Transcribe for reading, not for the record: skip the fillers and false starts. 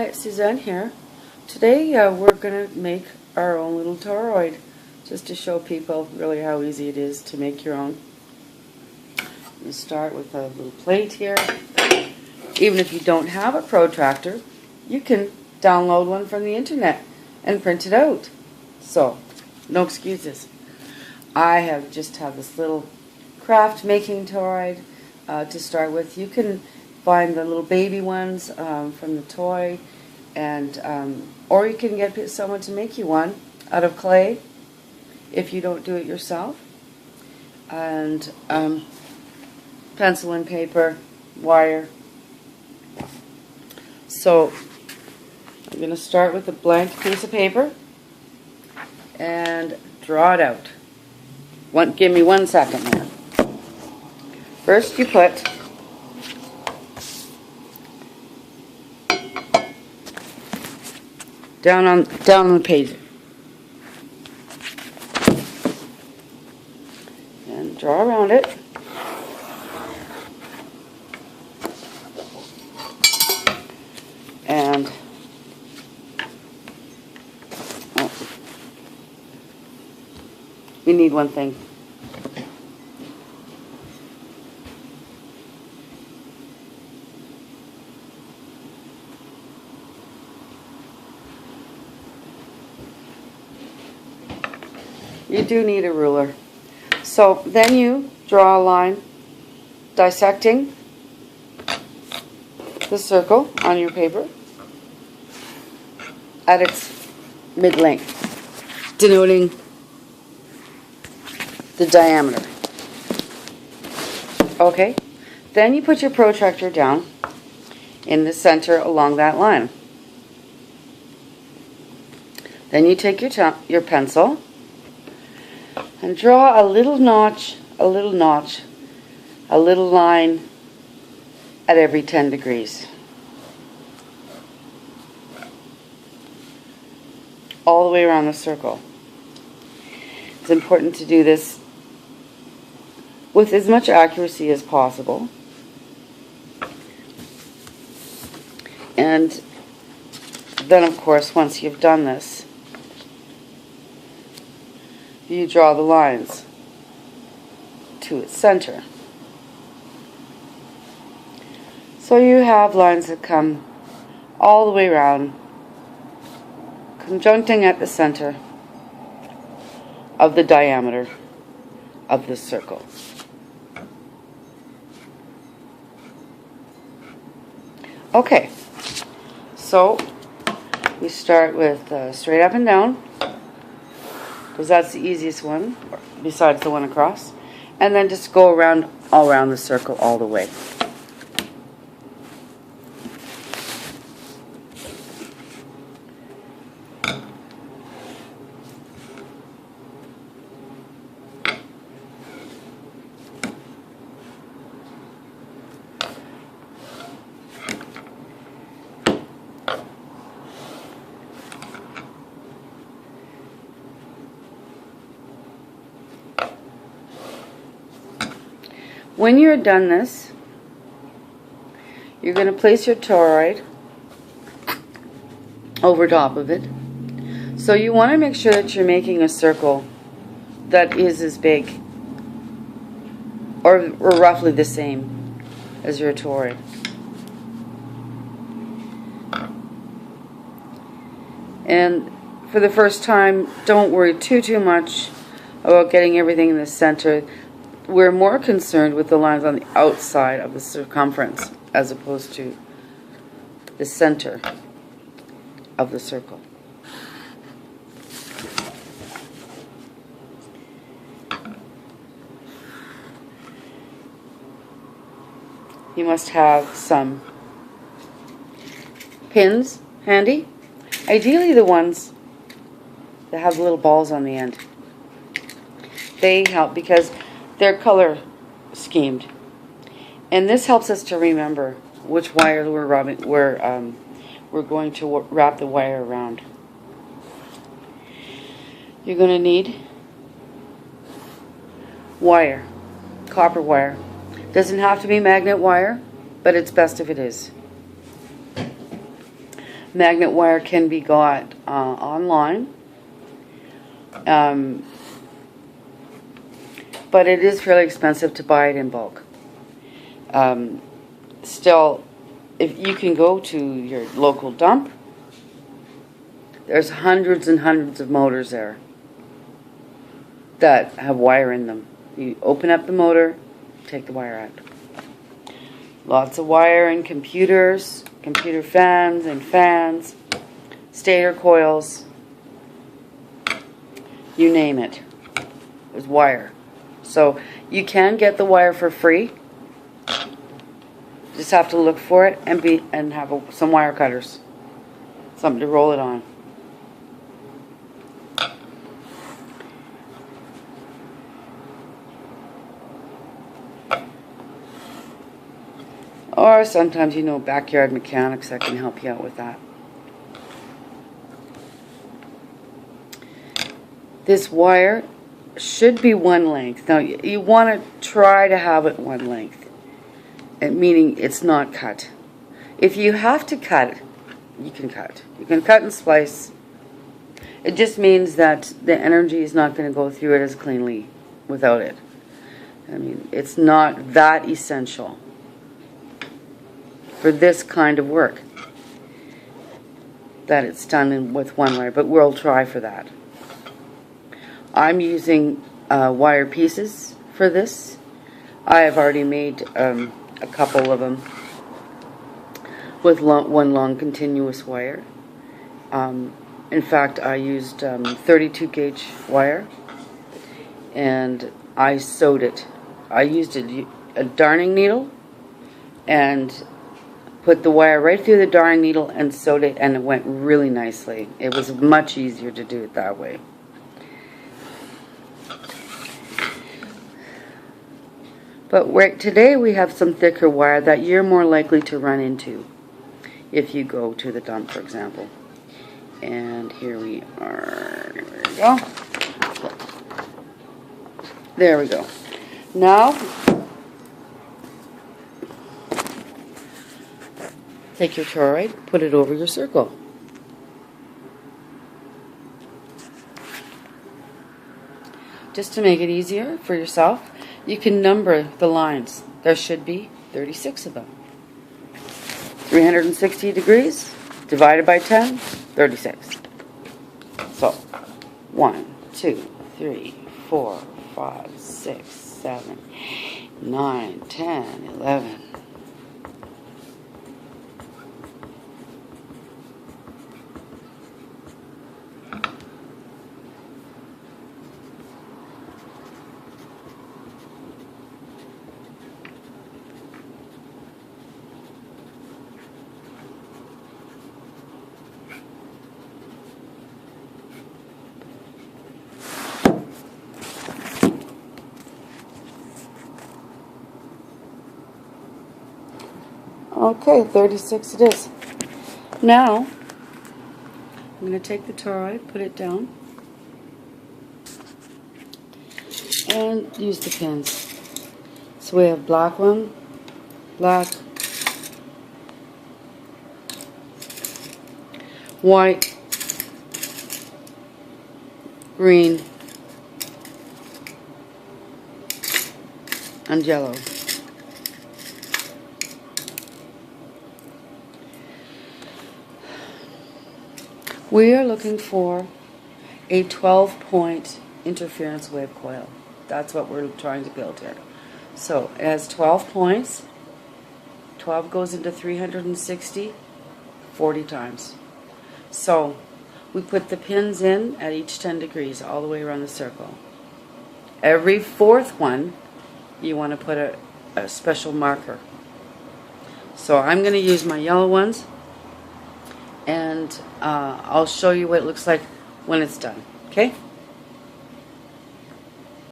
Hi, Suzanne here. Today we're going to make our own little toroid, just to show people really how easy it is to make your own. You start with a little plate here. Even if you don't have a protractor, you can download one from the internet and print it out. So, no excuses. I just have this little craft making toroid to start with. You can find the little baby ones from the toy, and or you can get someone to make you one out of clay if you don't do it yourself. And pencil and paper, wire. So I'm going to start with a blank piece of paper and draw it out. Give me 1 second here. First you put down on the page and draw around it. And we need one thing. You do need a ruler. So then you draw a line dissecting the circle on your paper at its mid-length, denoting the diameter. Okay? Then you put your protractor down in the center along that line. Then you take your pencil and draw a little notch, a little line at every 10 degrees. All the way around the circle. It's important to do this with as much accuracy as possible. And then, of course, once you've done this, you draw the lines to its center. So you have lines that come all the way around, conjuncting at the center of the diameter of the circle. Okay, so we start with straight up and down, because that's the easiest one, besides the one across, and then just go around, all around the circle all the way. When you're done this, you're going to place your toroid over top of it. So you want to make sure that you're making a circle that is as big or roughly the same as your toroid. And for the first time, don't worry too much about getting everything in the center. We're more concerned with the lines on the outside of the circumference as opposed to the center of the circle. You must have some pins handy, ideally the ones that have little balls on the end. They help because they're color schemed, and this helps us to remember which wire we're going to wrap the wire around. You're going to need wire, copper wire. Doesn't have to be magnet wire, but it's best if it is. Magnet wire can be got online, but it is fairly expensive to buy it in bulk. Still, if you can go to your local dump, there's hundreds and hundreds of motors there that have wire in them. You open up the motor, take the wire out. Lots of wire in computers, computer fans and fans, stator coils, you name it. There's wire. So you can get the wire for free. Just have to look for it and have some wire cutters, something to roll it on. Or sometimes, backyard mechanics that can help you out with that. This wire should be one length. Now, you want to try to have it one length, meaning it's not cut. If you have to cut, you can cut. You can cut and splice. It just means that the energy is not going to go through it as cleanly without it. I mean, it's not that essential for this kind of work that it's done with one wire, but we'll try for that. I'm using wire pieces for this. I have already made a couple of them with one long continuous wire. In fact, I used 32 gauge wire, and I sewed it. I used a darning needle and put the wire right through the darning needle and sewed it, and it went really nicely. It was much easier to do it that way. But today we have some thicker wire that you're more likely to run into if you go to the dump, for example. And here we are. There we go. There we go. Now, take your toroid, put it over your circle. Just to make it easier for yourself, you can number the lines. There should be 36 of them. 360 degrees divided by 10, 36. So, 1, 2, 3, 4, 5, 6, 7, 9, 10, 11. Okay, 36 it is. Now, I'm going to take the toroid, put it down, and use the pins. So we have black one, black, white, green, and yellow. We are looking for a 12-point interference wave coil. That's what we're trying to build here. So it has 12 points. 12 goes into 360 40 times. So we put the pins in at each 10 degrees all the way around the circle. Every fourth one, you want to put a special marker. So I'm going to use my yellow ones, and I'll show you what it looks like when it's done. Okay?